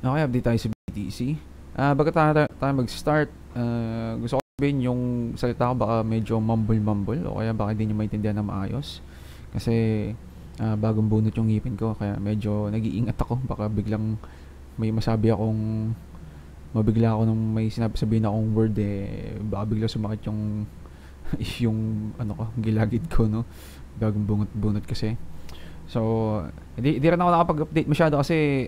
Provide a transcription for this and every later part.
Okay, update tayo sa BTC. Bago tayo mag-start, gusto ko sabihin yung salita ko baka medyo mumble-mumble o kaya baka hindi nyo maintindihan na maayos. Kasi bagong bunot yung ngipin ko kaya medyo nag-iingat ako. Baka biglang may masabi akong mabigla ako nung may sinabi sabihin akong word baka bigla sumakit yung yung ano ko, gilagid ko no. Bagong bunot kasi. So, hindi rin ako nakapag-update masyado kasi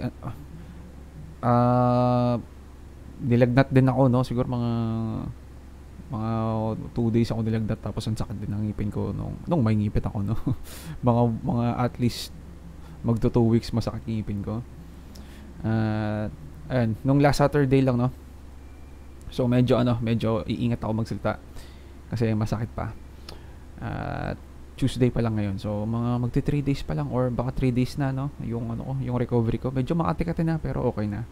ah nilagnat din ako no, siguro mga 2 days ako nilagnat tapos ang sakit din ng ngipin ko nung may ngipit ako no. mga at least magto 2 weeks masakit yung ngipin ko. Ayun, nung last Saturday lang no. So medyo iingat ako magsalita kasi masakit pa. At Tuesday pa lang ngayon. So mga magti 3 days pa lang or baka 3 days na no, yung ano ko, yung recovery ko. Medyo makati-kati na pero okay na.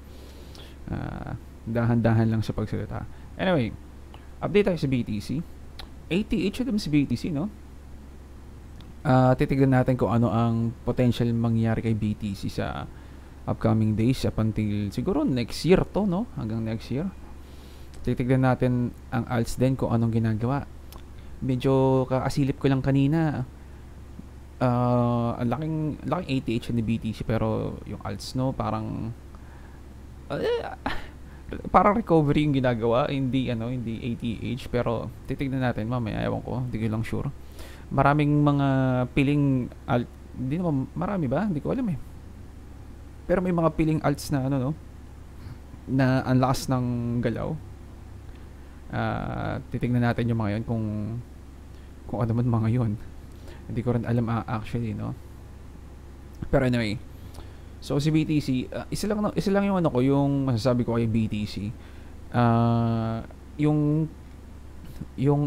Dahan-dahan lang sa pagsalita. Anyway, update tayo sa BTC. ATH naman sa BTC, no? Titignan natin kung ano ang potential mangyari kay BTC sa upcoming days up until siguro next year to, no? Hanggang next year. Titignan natin ang alts din kung anong ginagawa. Medyo kaasilip ko lang kanina. Ang laking ATH ni BTC pero yung alts, no? Parang recovery yung ginagawa, hindi ATH, pero titignan natin mamaya, ewan ko, hindi ko lang sure. Maraming mga piling alt, hindi naman marami ba? Hindi ko alam eh. Pero may mga piling alts na no, na ang lakas ng galaw. Titignan natin yung mga yun kung ano man mga yun. Hindi ko rin alam actually, no. Pero anyway, so si BTC, isa lang yung yung masasabi ko kay BTC. Yung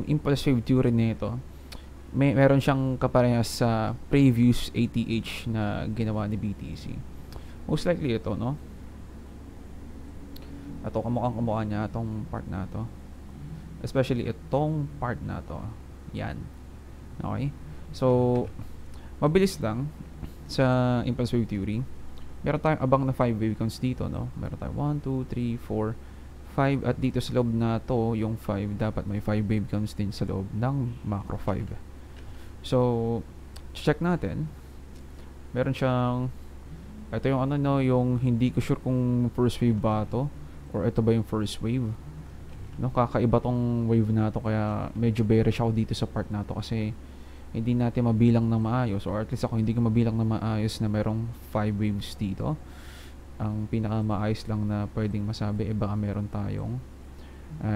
impulse wave theory nito, meron siyang kaparehas sa previous ATH na ginawa ni BTC. Most likely ito, no? Ito, kamukha niya itong part na to. Especially itong part na to. Yan. Okay? So, mabilis lang sa impulse wave theory. Meron tayong abang na 5 wave counts dito, no? Meron tayong 1, 2, 3, 4, 5 at dito sa loob na to, yung 5, dapat may 5 wave counts din sa loob ng macro 5. So, check natin. Meron siyang ito yung yung hindi ko sure kung first wave ba to or ito ba yung first wave. No, kakaiba tong wave na to kaya medyo bearish ako dito sa part na to kasi hindi natin mabilang na maayos or at least ako hindi ko mabilang na maayos na merong 5 waves dito. Ang pinaka maayos lang na pwedeng masabi baka meron tayong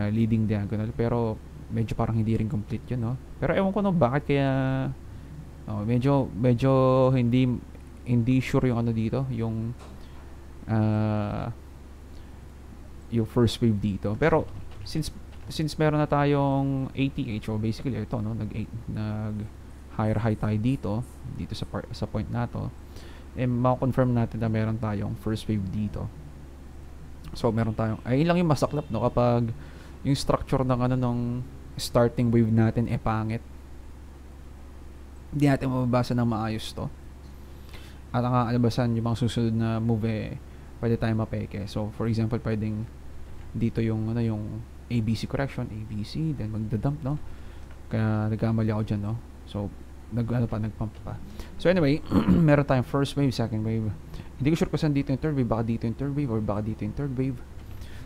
leading diagonal pero medyo parang hindi rin complete yun, no? Pero ewan ko no bakit kaya medyo hindi sure yung dito yung first wave dito. Pero since meron na tayong ATH o basically ito no nag higher high tayo dito sa point na to, ma-confirm natin na meron tayong first wave dito. So meron tayong ayun lang yung masaklap no kapag yung structure ng ng starting wave natin pangit, hindi natin mababasa ng maayos to at ang alabasan yung mga susunod na move pwede tayong mapeke. So for example pwedeng dito yung yung ABC correction, ABC then magda-dump, no? Kaya nagkamali ako dyan, no? So nagpump pa. So anyway, meron tayong first wave, second wave. Hindi ko sure kung saan dito yung third wave, baka dito yung third wave or baka dito yung third wave.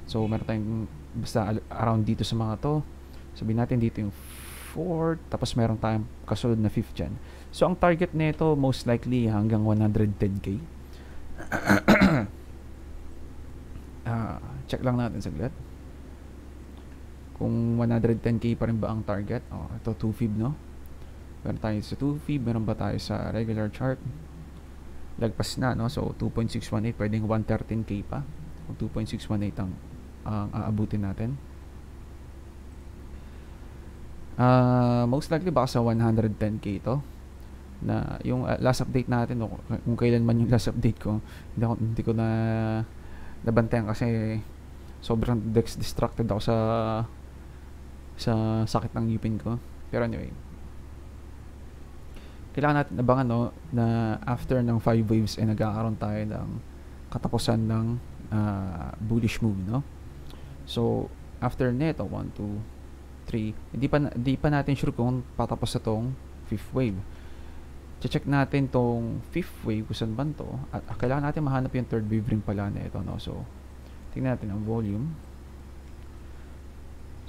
So meron tayong basta around dito sa mga to. Sabihin natin dito yung fourth, tapos meron tayong kasunod na fifth dyan. So ang target nito most likely hanggang 110k. Check lang natin saglit kung 110k pa rin ba ang target. Ito 2 fib, no? Meron tayo sa 2 fib, meron ba tayo sa regular chart? Lagpas na, no? So 2.618, pwedeng 113k pa kung 2.618 ang aabutin natin. Most likely baka sa 110k to na yung last update natin, no? Kung kailan man yung last update ko, hindi ko na nabantayan kasi sobrang distracted ako sa sakit ng ngipin ko. Pero anyway, kailangan natin abangan, no, na after ng 5 waves nagkakaroon tayo ng katapusan ng bullish move, no? So after neto 1, 2, 3, hindi pa natin sure kung patapos na tong fifth wave. Check natin tong fifth wave kung saan ba to, at kailangan natin mahanap yung third wave rin pala nito, no? So tingnan natin ang volume.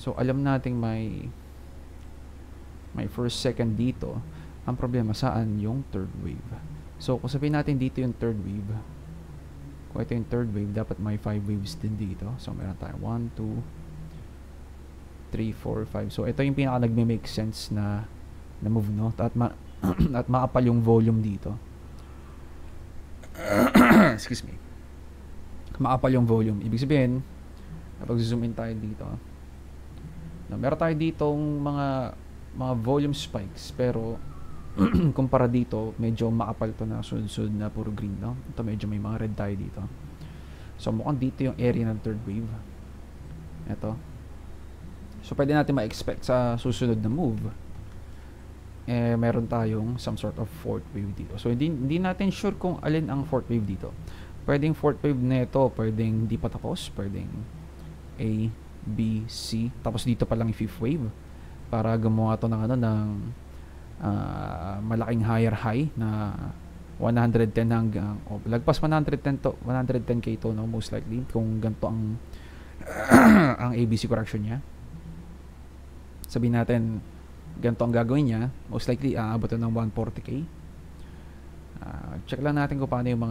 So alam nating may first, second dito. Ang problema saan yung third wave. So kung sabihin natin dito yung third wave, kung ito yung third wave, dapat may 5 waves din dito. So meron tayo 1, 2, 3, 4, 5. So ito yung pinaka nagme-make sense na move, no? At at maapal yung volume dito. Excuse me. Maapal yung volume. Ibig sabihin, kapag zoom in tayo dito, no, meron tayo ditong mga volume spikes, pero kumpara dito, medyo maapal to na sunod-sunod na puro green, no? Ito medyo may mga red tayo dito. So mukhang dito yung area ng third wave. Ito. So pwede natin ma-expect sa susunod na move, meron tayong some sort of fourth wave dito. So hindi natin sure kung alin ang fourth wave dito. Pwedeng fourth wave nito, pwedeng di pa tapos, pwedeng A, B, C, tapos dito pa lang yung fifth wave para gumawa to ng malaking higher high na 110 hanggang lagpas 110 to 110k to, no, most likely kung ganito ang ang ABC correction niya. Sabihin natin ganito ang gagawin niya, most likely aabot ng 140k. Check lang natin kung paano yung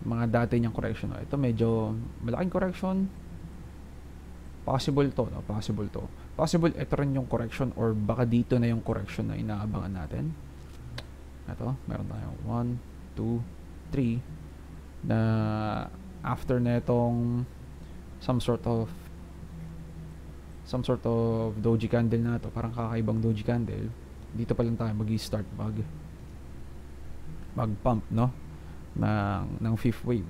mga dati niyang correction, no? Ito medyo malaking correction. Possible to, no? Possible ito rin yung correction, or baka dito na yung correction na inaabangan natin. Ito, meron tayong 1, 2, 3 na after netong some sort of doji candle na to, parang kakaibang doji candle. Dito pa lang tayo mag-start mag-pump, no, ng fifth wave.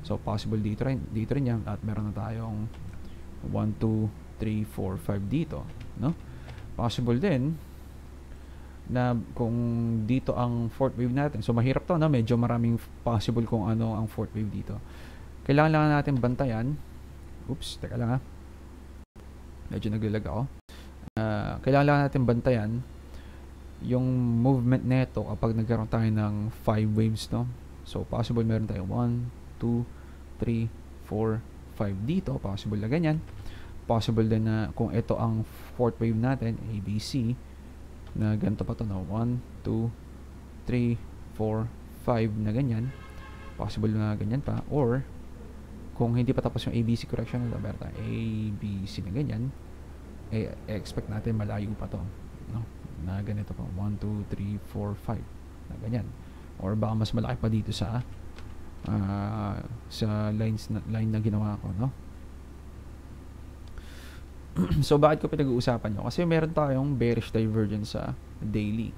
So possible dito rin yan, at meron na tayong 1, 2, 3, 4, 5 dito, no? Possible din na kung dito ang fourth wave natin. So mahirap to, no? Medyo maraming possible kung ano ang fourth wave dito. Kailangan lang natin bantayan. Oops, teka lang ha. Medyo naglalag ako. Kailangan lang natin bantayan yung movement neto kapag nagkaroon tayo ng 5 waves, no? So possible meron tayong 1, 2, 3, 4, 5 dito. Possible na ganyan. Possible din na kung ito ang fourth wave natin, ABC, na ganito pa to, no? 1, 2, 3, 4, 5 na ganyan. Possible na ganyan pa. Or kung hindi pa tapos yung ABC correction, meron tayo ABC na ganyan, expect natin malayo pa to, no? Na ganito pa, 1, 2, 3, 4, 5 na ganyan. Or baka mas malaki pa dito sa line na ginawa ko, no? So bakit ko pinag-uusapan nyo? Kasi meron tayong bearish divergence sa daily,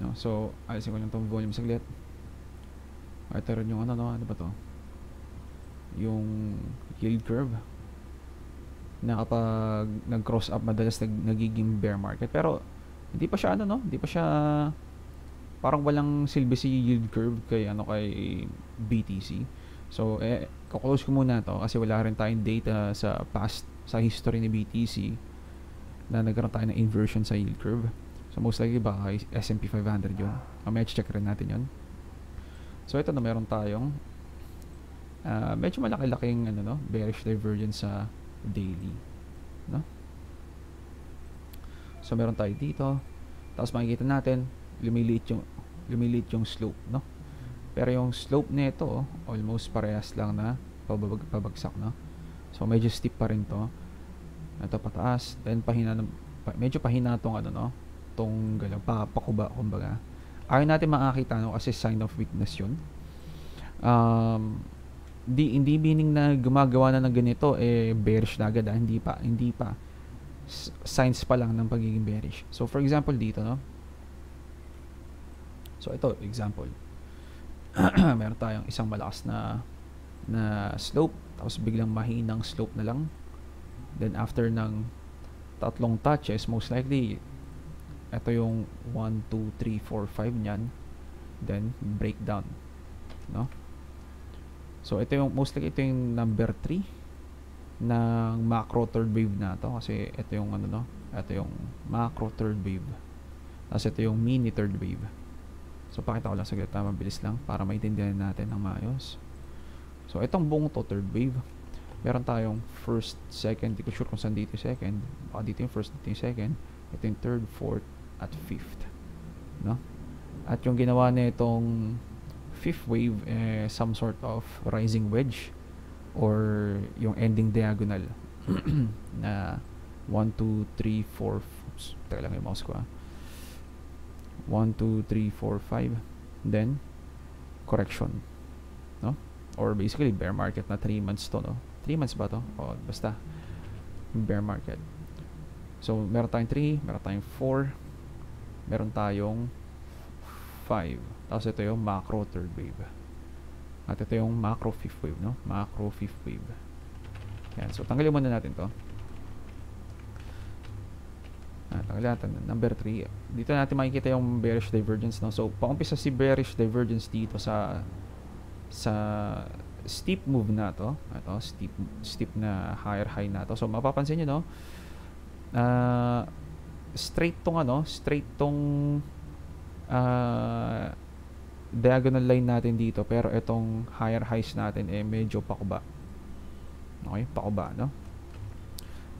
no? So alisin ko lang itong volume saglit. Ito rin yung ano ba to, yung yield curve na kapag nag-cross up madalas nagiging bear market, pero hindi pa siya hindi pa siya, parang walang silbi si yield curve kay BTC. So kuklose ko muna to kasi wala rin tayong data sa history ni BTC na nagkaroon tayo ng inversion sa yield curve. So most likely baka S&P 500 yun. May check rin natin yun. So ito na, meron tayong medyo malaki-laking bearish divergence sa daily, no? So meron tayo dito, tapos makikita natin lumiliit yung slope, no? Pero yung slope nito almost parehas lang na pabagsak, no? So medyo steep pa rin to. Ito pataas, then medyo pahina tong tong galaw, pakuba kumbaga. Ayaw natin makakita, no, kasi sign of weakness yun. Hindi meaning na gumagawa na ng ganito bearish na agad, hindi pa. Signs pa lang ng pagiging bearish. So for example dito, no? So ito example. Meron tayong isang malakas na slope, tapos biglang mahinang slope na lang. Then after ng tatlong touches, most likely ito yung 1, 2, 3, 4, 5 niyan, then breakdown, no? So ito yung mostly ito yung number 3 ng macro third wave na to, kasi ito yung ano no, ito yung macro third wave. Tapos ito yung mini third wave. So pakita ko lang saglit, mabilis lang para maintindihan natin ng maayos. So itong buong to third wave, meron tayong first, second, di ko sure kung saan dito yung second, baka dito yung first, dito yung second, ito yung third, fourth, at fifth, no? At yung ginawa na itong fifth wave, some sort of rising wedge or yung ending diagonal na 1, 2, 3, 4, oops, teka lang yung mouse ko 1, 2, 3, 4, 5, then correction, no? Or basically bear market na 3 months to, no? 3 months ba to? O basta bear market. So meron tayong 3, meron tayong 4, meron tayong 5. Tapos ito yung macro third wave. At ito yung macro fifth wave, no? Macro fifth wave. Yan. So tanggalin muna natin to. Tanggalin natin. Number 3. Dito natin makikita yung bearish divergence, no? So paumpisa si bearish divergence dito sa steep move na to. Ito, steep na higher high na to. So mapapansin niyo, no? Straight tong diagonal line natin dito, pero itong higher highs natin medyo pakuba. Okay, pakuba, no?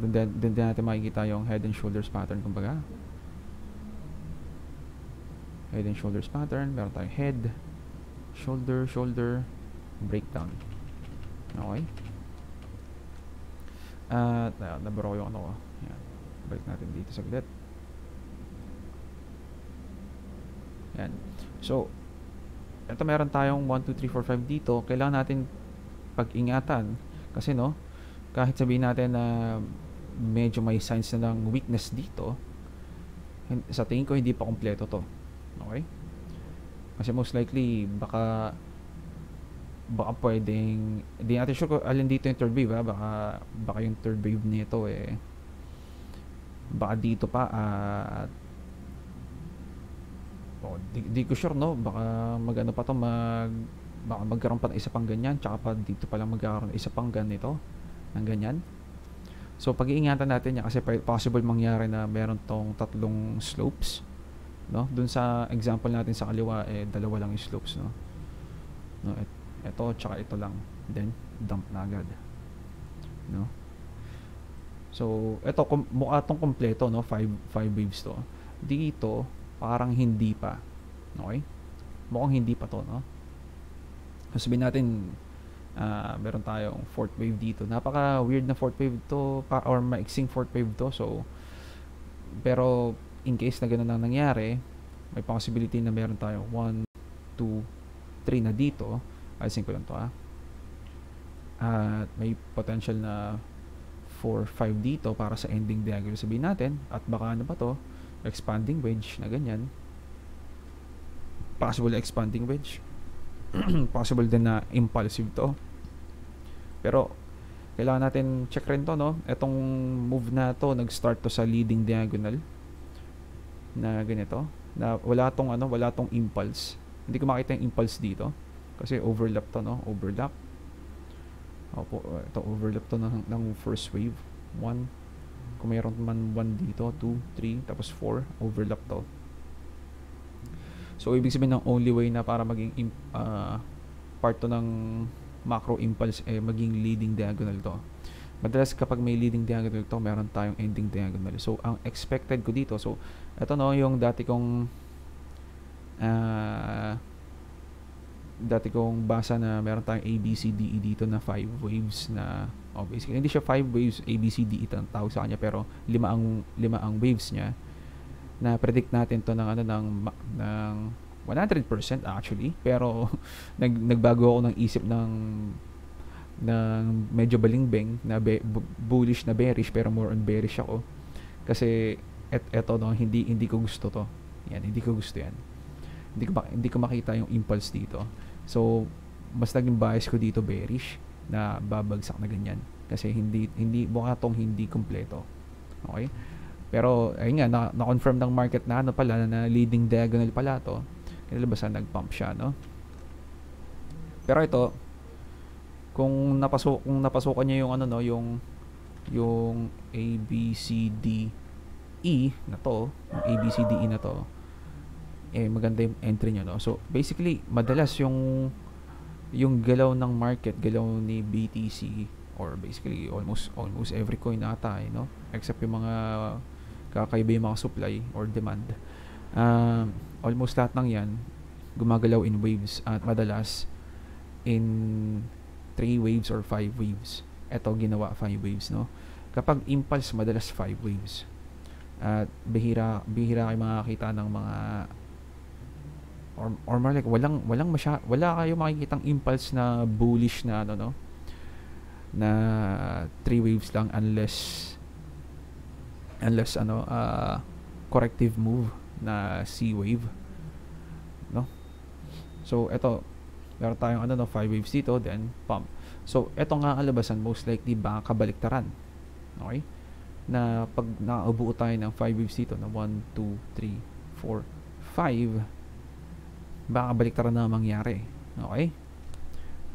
Doon din natin makikita yung head and shoulders pattern, kumbaga. Head and shoulders pattern, meron tayong head, shoulder, breakdown. Okay? At naburo yung ano ko. Yan. Balik natin dito saglit. Yan. So, ito meron tayong 1, 2, 3, 4, 5 dito. Kailangan natin pag-ingatan. Kasi no, kahit sabihin natin na medyo may signs na ng weakness dito, sa tingin ko hindi pa kompleto to. Okay? Kasi most likely, baka pwedeng, hindi natin sure kung alin dito yung third wave, ha? Baka yung third wave nito baka dito pa at di ko sure, no? Baka magano pa to, baka magkaroon pa ng isa pang ganyan, tsaka pa dito pa lang magkakaroon isa pang ganito ng ganyan. So pag-iingatan natin yan kasi possible mangyari na meron tong tatlong slopes, no? Dun sa example natin sa kaliwa dalawa lang yung slopes, no? Ito tsaka ito lang, then dump na agad, no? So ito mukha tong kompleto, no? 5 waves to. Dito parang hindi pa. Okay? Mukhang hindi pa to, no? Sabihin natin meron tayong fourth wave dito. Napaka weird na fourth wave to, or maiksing fourth wave to. So pero in case na ganun ang nangyari, may possibility na meron tayong 1, 2, 3 na dito. Alisin ko lang to, at may potential na 4, 5 dito para sa ending diagonal, sabihin natin. At baka ano pa to, expanding wedge na ganyan. Possible expanding wedge. Possible din na impulsive to. Pero kailangan natin check rin to, no? Etong move na to, nag-start to sa leading diagonal na ganito, na wala tong impulse. Hindi ko makita yung impulse dito kasi overlap to, no? Overlap. Opo, ito overlap to ng first wave. 1, kung mayroon man 1 dito, 2, 3, tapos 4, overlap to. So ibig sabihin ng only way na para maging part to ng macro impulse maging leading diagonal to. Madalas kapag may leading diagonal to, meron tayong ending diagonal. So ang expected ko dito, so ito, no, yung dati kong basa na meron tayong ABCDE dito na 5 waves na basically hindi siya 5 waves ABCDE ang tawag sa kanya, pero 5 ang waves niya na predict natin to ng ng 100% actually, pero nagbago ako ng isip ng medyo balimbing na bullish na bearish, pero more on bearish ako kasi eto, no, hindi ko gusto to. Yan, hindi ko gusto yan. Hindi ko makita yung impulse dito. So mas naging bias ko dito bearish na babagsak na ganyan kasi hindi mukha tong hindi kompleto. Okay? Pero ayun nga, na-confirm ng market na pala na leading diagonal pala to. Kinalabasan nag-pump siya, no? Pero ito Kung napasukan niya yung ano no, yung A B C D E na to, yung A B C D E na to, eh maganda yung entry niyo no. So basically, madalas yung galaw ng market, galaw ni BTC, or basically almost every coin ata no, except yung mga kakaiba yung mga supply or demand. Almost lahat ng yan gumagalaw in waves, at madalas in 3 waves or 5 waves. Ito ginawa 5 waves no. Kapag impulse, madalas 5 waves. At bihira kayo makakita ng mga or more like wala kayo makikitang impulse na bullish na ano no, na 3 waves lang, unless corrective move na C wave no. So ito, meron tayong ano no, 5 waves dito, then pump. So ito nga kalabasan, most likely baka kabaliktaran. Okay, na pag nakaubuo tayo ng 5 waves dito na 1, 2, 3, 4, 5, baka baliktaran na mangyari. Okay,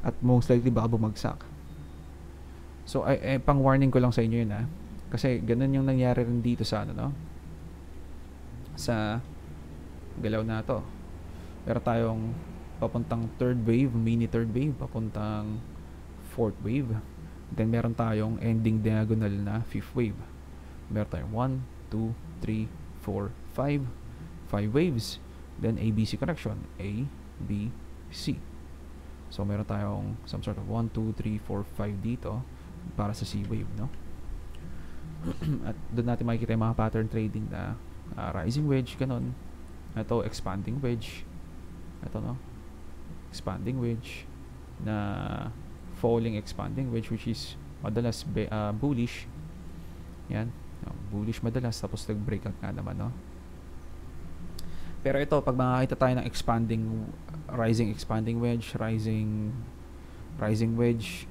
at most likely baka bumagsak. So pang warning ko lang sa inyo yun kasi ganun yung nangyari rin dito sa ano no, sa galaw na to. Pero tayong papuntang third wave, mini third wave, papuntang fourth wave, then meron tayong ending diagonal na fifth wave. Meron tayong 1, 2, 3, 4, 5 waves, then ABC connection, A, B, C. So meron tayong some sort of 1, 2, 3, 4, 5 dito para sa C wave no. At doon natin makikita yung mga pattern trading na rising wedge, ganun. Ito expanding wedge, ito no, expanding wedge na falling expanding wedge, which is madalas bullish. Yan, bullish madalas, tapos nag-breakout nga naman no. Pero ito, pag makakita tayo ng rising expanding wedge, rising wedge,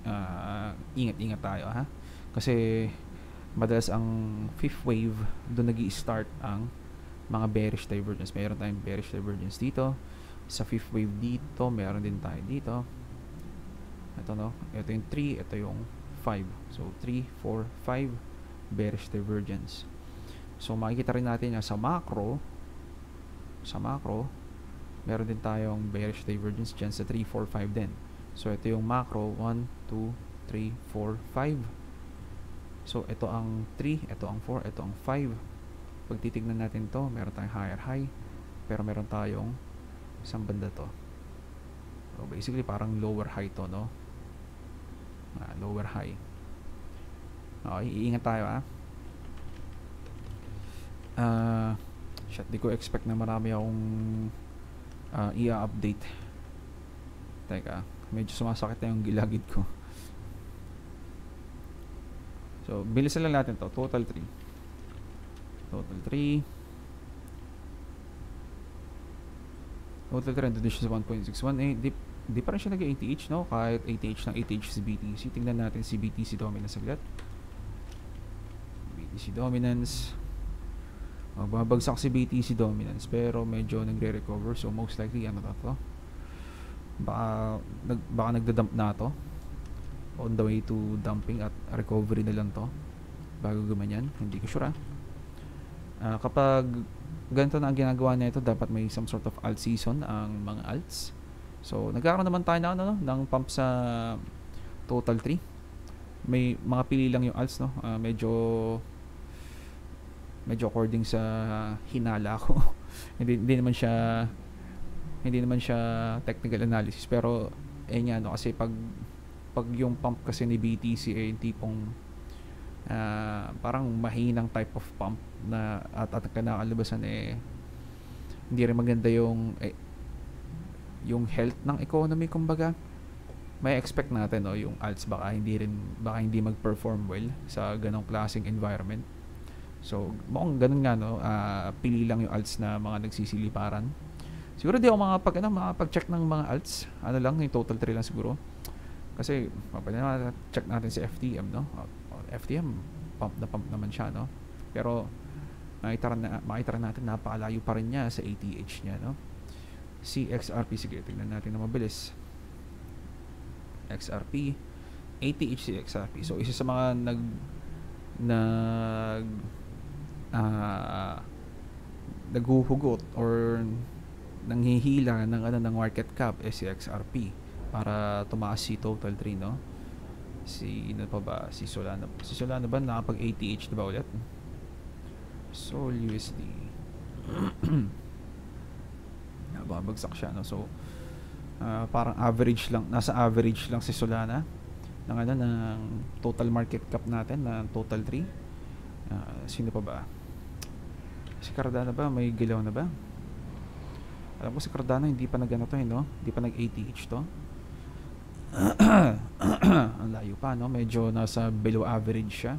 ingat tayo kasi madalas ang fifth wave doon nag-i-start ang mga bearish divergence. Mayroon tayong bearish divergence dito sa fifth wave, dito meron din tayo dito. Ito no, ito yung 3, ito yung 5. So 3, 4, 5 bearish divergence. So makikita rin natin na sa macro meron din tayong bearish divergence dyan sa 3, 4, 5 din. So ito yung macro, 1, 2, 3, 4, 5. So ito ang 3, ito ang 4, ito ang 5. Pag titignan natin to, meron tayong higher high, pero meron tayong isang banda to. So basically parang lower high to no, lower high. Okay, iingat tayo shit, di ko expect na marami akong i-update. Teka, medyo sumasakit na yung gilagid ko. So bilisan lang natin to. Total 3, conditions 1.618. Di pa rin siya nag-ATH no, kahit ATH ng ATH si BTC. Tingnan natin si BTC dominance saglit. BTC dominance, babagsak si BTC dominance, pero medyo nagre-recover. So most likely ano to, baka nagda-dump na to, on the way to dumping at recovery na lang to bago gumanyan. Hindi ko sure kapag ganito na ang ginagawa nito, dapat may some sort of alt season ang mga alts. So nagkaroon naman tayo ng pump sa total 3. May mga pili lang yung alts no, medyo according sa hinala ko. hindi naman siya technical analysis, pero nga no, kasi pag yung pump kasi ni BTC ay tipong parang mahinang type of pump na at kinakalabasan hindi rin maganda yung health ng economy. Kumbaga may expect natin no, yung alts baka hindi mag-perform well sa ganong klaseng environment. So mukhang ganun nga no, pili lang yung alts na mga nagsisiliparan. Siguro di ako makapag-check ng mga alts, lang yung total 3 lang siguro. Kasi check natin si FTM no. FTM pump naman siya no. Pero makita natin napakalayo pa rin niya sa ATH niya no. Si XRP, sige tingnan natin na mabilis. XRP ATH si XRP. So isa sa mga nag ah, naghuhugot or nanghihila ng ng market cap si XRP para tumaas si Total 3, no? Ano pa ba? Si Solana ba nakapag ATH na ba ulit? Sol USD. Nababagsak siya, no? So parang average lang, nasa average lang si Solana ng ng total market cap natin na Total 3. Sino pa ba? Si Cardano ba may gilaw na ba? Alam ko si Cardano hindi pa nag to, no? Hindi pa nag ATH to. Ang layo pa, no? Medyo nasa below average siya.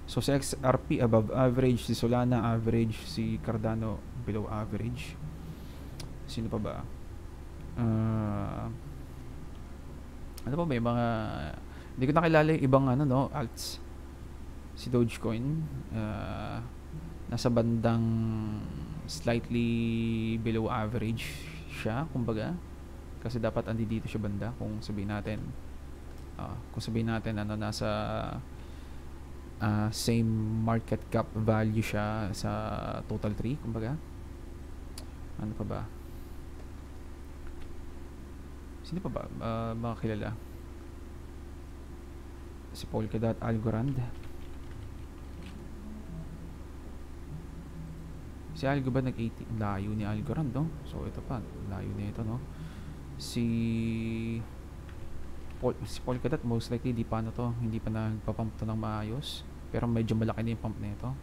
So si XRP above average, si Solana average, si Cardano below average. Sino pa ba? Ano pa, may mga hindi ko nakilala yung ibang no, alts. Si Dogecoin nasa bandang slightly below average siya, kumbaga, kasi dapat andi dito siya banda kung sabihin natin nasa same market cap value siya sa Total 3, kumbaga. Ano pa ba? Sino pa ba mga kilala? Si Polkadot, Algorand. Si Algo ba nag-80? Layo ni Algorand, no? So ito pa, layo na ito, no? Si Polkadot most likely hindi pa hindi pa nagpa-pump to ng maayos, pero medyo malaki na yung pump nito.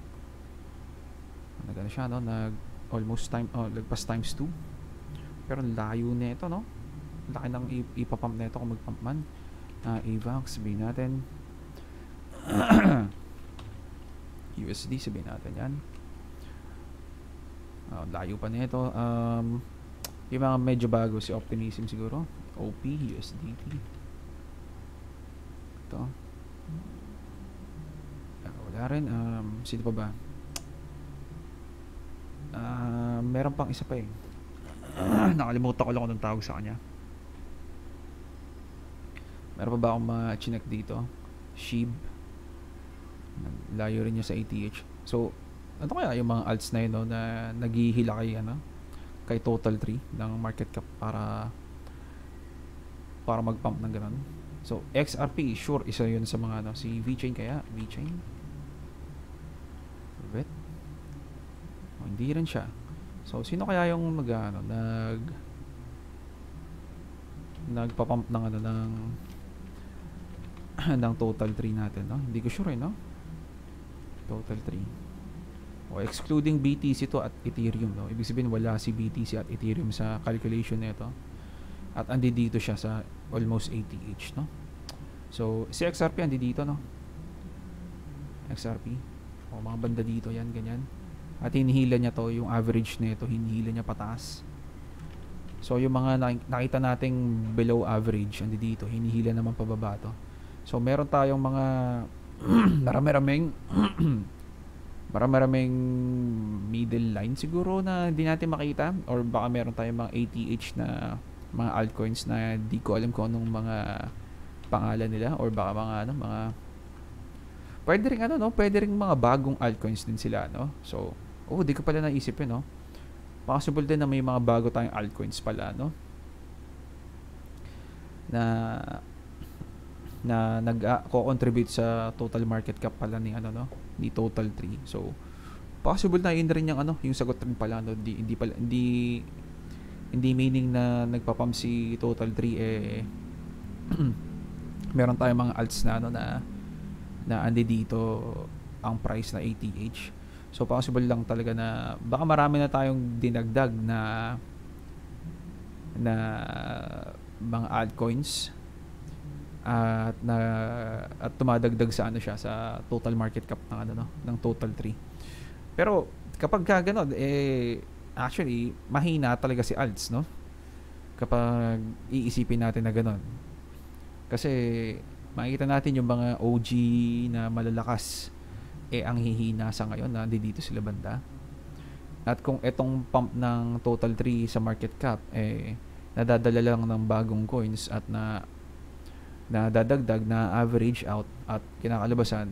Nagano siya, no? Almost lagpas times 2. Pero layo na ito, no? Laki ng ipapump na ito kung magpump man. AVAX, sabihin natin. USD, sabihin natin yan. Layo pa na ito. Yung mga medyo bago, si Optimism siguro. OP, USDT. Ito. Wala rin. Sino pa ba? Meron pang isa pa eh. Nakalimutan ko lang kung anong tawag sa kanya. Meron pa ba akong ma-chinek dito? SHIB. Layo rin niya sa ATH. So, ano kaya yung mga alts na yun, no, na naghihila kay Total 3 ng market cap para mag-pump ng ganun. So, XRP, sure, isa yun sa mga si VeChain kaya? VeChain? Wait. Hindi rin siya. So, sino kaya yung nagpa-pump ng ng Total 3 natin, no? Hindi ko sure, no? Total 3. Excluding BTC to at Ethereum, no? Ibig sabihin wala si BTC at Ethereum sa calculation nito. At andi dito siya sa almost ATH, no? So, si XRP andi dito, no? XRP. Mga banda dito yan, ganyan. At hinihila niya to, yung average nito, hinihila niya pataas. So, yung mga nakita nating below average, andi dito, hinihila naman pababa to. So, meron tayong mga maraming middle line siguro na hindi natin makita, or baka meron tayong mga ATH na mga altcoins na di ko alam kung anong mga pangalan nila, or baka mga pwede ring pwede ring mga bagong altcoins din sila, no? So, di ko pala naisip yun, no? Possible din na may mga bago tayong altcoins pala, no? Na nag-contribute sa total market cap pala ni ni Total 3. So possible na yun rin yung sagot rin pala, no? Hindi meaning na nagpa-pump si Total 3 meron tayong mga alts na andi dito ang price na ATH. So possible lang talaga na baka marami na tayong dinagdag na mga altcoins at tumadagdag sa siya sa total market cap ng Total 3. Pero kapag gano'n, actually mahina talaga si alts, no? Kapag iisipin natin na gano'n. Kasi makikita natin yung mga OG na malalakas ang hihina sa ngayon na dito sila banda. At kung etong pump ng Total 3 sa market cap nadadala lang ng bagong coins at na dadagdag na average out at kinakalabasan.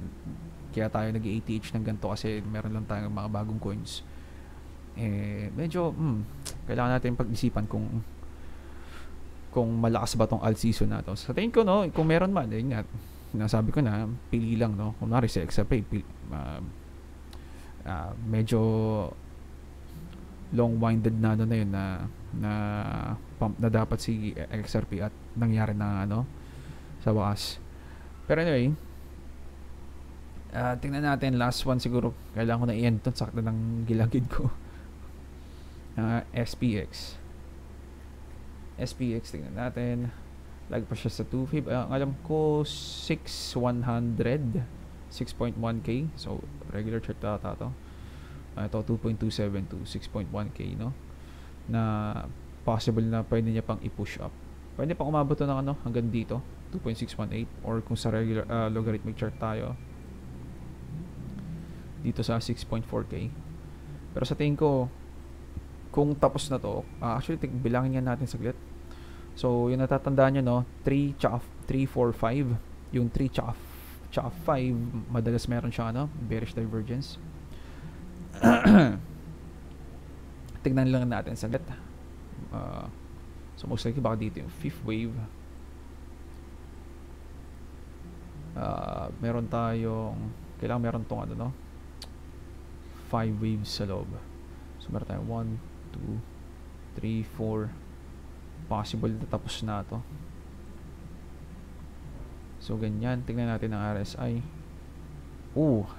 Kaya tayo nag-ATH ng ganito kasi meron lang tayong mga bagong coins. Medyo kailangan natin pag-isipan kung malakas ba tong alt season na to. Sa tingin ko, no, kung meron man, nga, nasabi ko na, pili lang, no. Kung nari sa XRP, medyo long-winded na na yun na pump na dapat si XRP at nangyari na sa wakas. Pero anyway, tingnan natin, last one siguro, kailangan ko na i-end to, sakta ng gilagid ko. SPX, tingnan natin. Lag pa siya sa 250. Alam ko 6,100 6.1k. So regular chart ata to. Ito 2.272 6.1k, no? Na possible na pwede niya pang i-push up. Pwede pang umabot to ng hanggang dito 2.618, or kung sa regular logarithmic chart tayo dito sa 6.4k. Pero sa tingin ko, kung tapos na to, actually bilangin nga natin saglit. So, yung natatandaan nyo, no, 3, 4, 5. Yung 3 tsaka 5, madalas meron siya, bearish divergence. Tignan lang natin saglit. So, most likely baka dito yung 5th wave. Meron tayong, kailangan meron tong 5 waves sa loob. So, meron tayong 1, 2, 3, 4. Possible na tapos na to. So ganyan, tingnan natin ang RSI.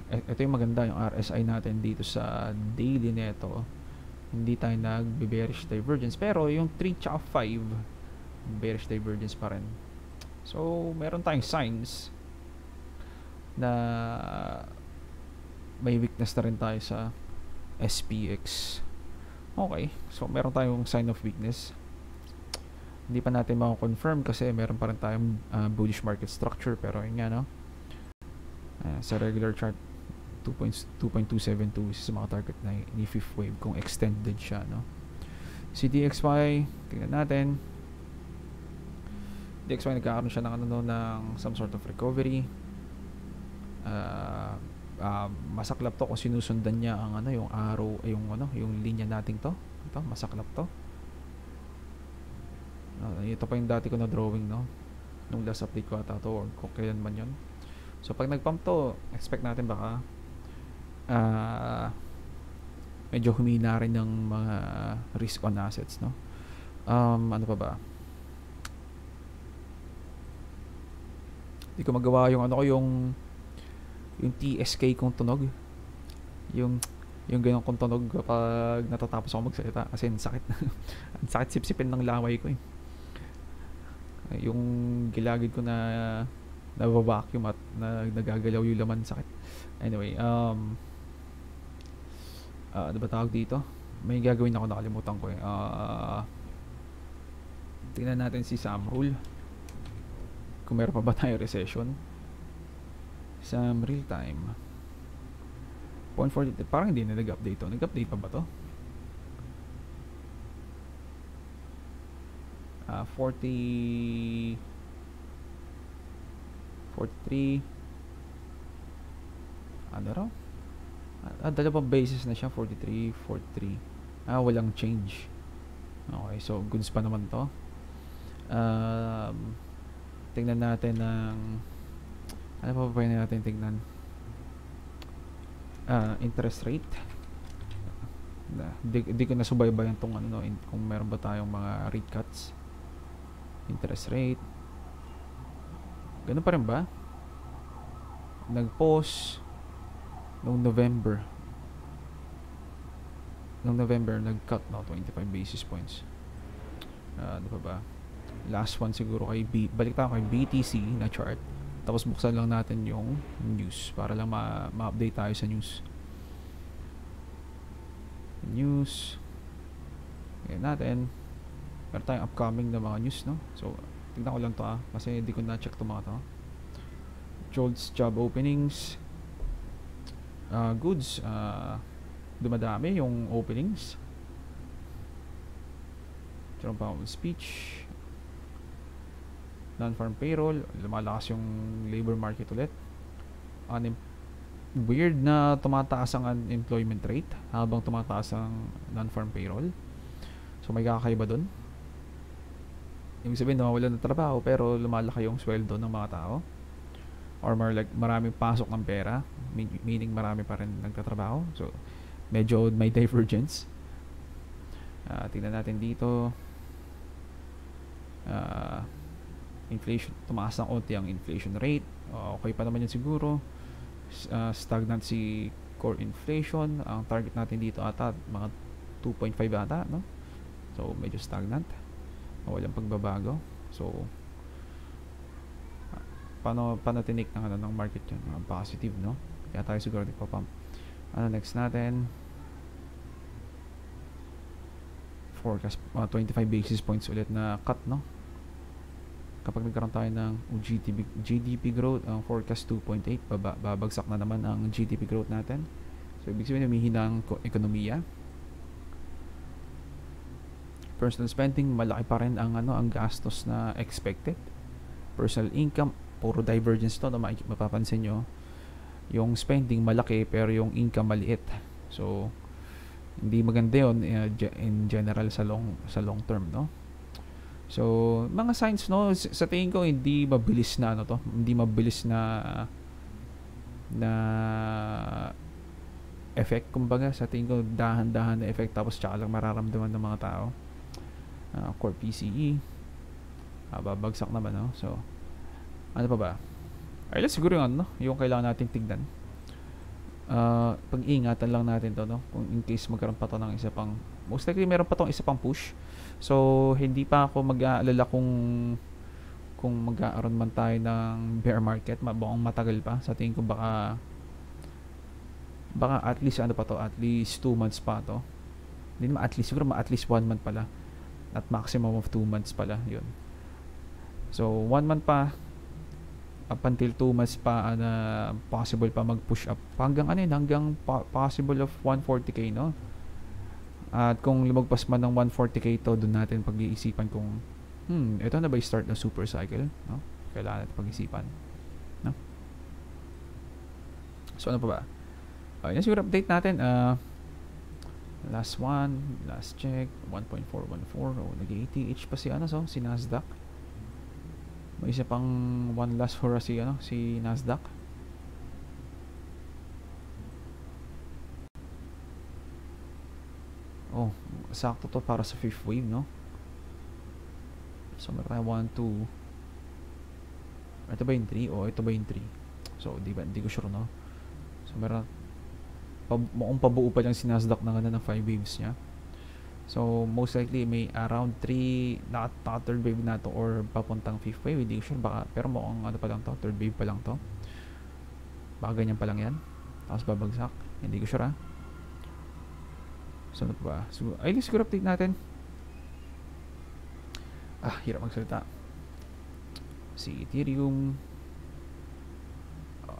Ito yung maganda, yung RSI natin dito sa daily neto. Hindi tayo nag-bearish divergence, pero yung 3 tsaka 5 bearish divergence pa rin. So meron tayong signs na may weakness na rin tayo sa SPX. Okay, so meron tayong sign of weakness. Hindi pa natin mako-confirm kasi meron pa rin tayong bullish market structure, pero yun nga, sa regular chart 2.272 is mga target na ni fifth wave kung extended siya, si DXY, tingnan natin. DXY nagkakaroon siya ng ng some sort of recovery. Masaklap to kung sinusundan niya ang yung arrow, yung linya nating to. Ito, masaklap to. Ito pa yung dati ko na drawing, nung last update ko ata to, or kung kailan man yun. So pag nag-pump to, expect natin baka medyo humina rin ng mga risk on assets, ano pa ba? Hindi ko magawa yung yung TSK kong tunog, yung ganyan kong tunog kapag natatapos ako magsalita kasi ang sakit ang sakit sipsipin ng laway ko yung gilagid ko na nabavacuum at nagagalaw yung laman, sakit. Anyway, ano ba tawag dito? May gagawin ako, nakalimutan ko tingnan natin si Samrule kung meron pa ba tayo recession. Sam real time 0.40, parang hindi na nag-update to. Nag-update pa ba to? 43 ano raw? Dalawang basis na siya, 43. Walang change. Okay, so goods pa naman to. Tingnan natin ng ano pa ba natin tingnan? Interest rate. Di ko nasubaybayan tong kung meron ba tayong mga rate cuts. Interest rate. Ganun pa rin ba? Nag-pause noong November. Nag-cut 25 basis points. Ano pa ba? Last one siguro balik tayo kay BTC na chart. Tapos buksan lang natin yung news para lang ma-update tayo sa news. Ngayon natin, meron tayong upcoming na mga news, so tignan ko lang to kasi hindi ko na-check to mga to. JOLTS job openings, goods, dumadami yung openings. Jerome Powell speech, Non-farm payroll, lumalakas yung labor market ulit. Weird na tumataas ang unemployment rate habang tumataas ang non-farm payroll. So may kakaiba dun. Ibig sabihin nawawalan ng trabaho pero lumalaki yung sweldo ng mga tao. Or more like maraming pasok ng pera, meaning marami pa rin nagtatrabaho. So medyo may divergence. Tingnan natin dito. Inflation, tumaas ng konti ang inflation rate. Okay pa naman yun siguro. Stagnant si core inflation. Ang target natin dito ata mga 2.5 ata, no? So medyo stagnant, walang pagbabago. So paano tinik ng market yun? Positive, no? Kaya tayo siguro nagpa-pump. Next natin, forecast 25 basis points ulit na cut, no? Kapag nagkaroon tayo ng GDP growth, ang forecast 2.8, babagsak na naman ang GDP growth natin. So ibig sabihin humihina ang ekonomiya. Personal spending, malaki pa rin ang gastos na expected. Personal income, puro divergence to, no? Mapapansin nyo, yung spending malaki pero yung income maliit. So hindi maganda yun in general sa long term, no? So mga signs, no, sa tingin ko hindi mabilis na effect, kumbaga sa tingin ko dahan-dahan na effect, tapos tsaka lang mararamdaman ng mga tao. Core PCE babagsak naman, no? So ano pa ba? Ayun siguro yung yung kailangan nating tignan. Pag-ingatan lang natin to, no? Kung in case magkaroon pa to ng isa pang, most likely meron pa tong isa pang push. So hindi pa ako mag-aalala kung mag-aaroon man tayo ng bear market, mukhang matagal pa. Sa tingin ko baka at least at least 2 months pa to. Hindi naman at least, siguro at least 1 month pala. At maximum of 2 months pala yun. So 1 month pa, up until 2 months pa na possible pa mag-push up hanggang possible of 140k, no? At kung lumagpas man ng 140k to, doon natin pag-iisipan kung ito na ba yung start ng super cycle, no? Kailangan natin pag-isipan, no? So ano pa ba? Yan siguro update natin. Last check 1.414. Nag-ATH pa si Nasdaq. May isa pang one last for si Nasdaq. Sakto to para sa fifth wave, no? So meron tayo 1, 2. Ito ba yung 3? Ito ba yung 3? So hindi ko sure, no? So meron mukhang pabuo pa lang si Nasdaq ng 5 waves niya. So most likely may around 3 na third wave na to or papuntang fifth wave, hindi ko sure, baka, pero mukhang pa lang to, third wave pa lang to, baka ganyan pa lang yan, tapos babagsak, hindi ko sure. So ano pa ba? Siguro update natin. Hirap magsalita. Si Ethereum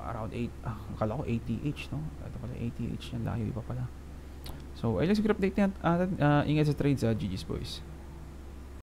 around 8, akala ko ATH, no? Ito pala ATH yan, layo iba pala. So siguro update natin. Ingat sa trades, GG's boys.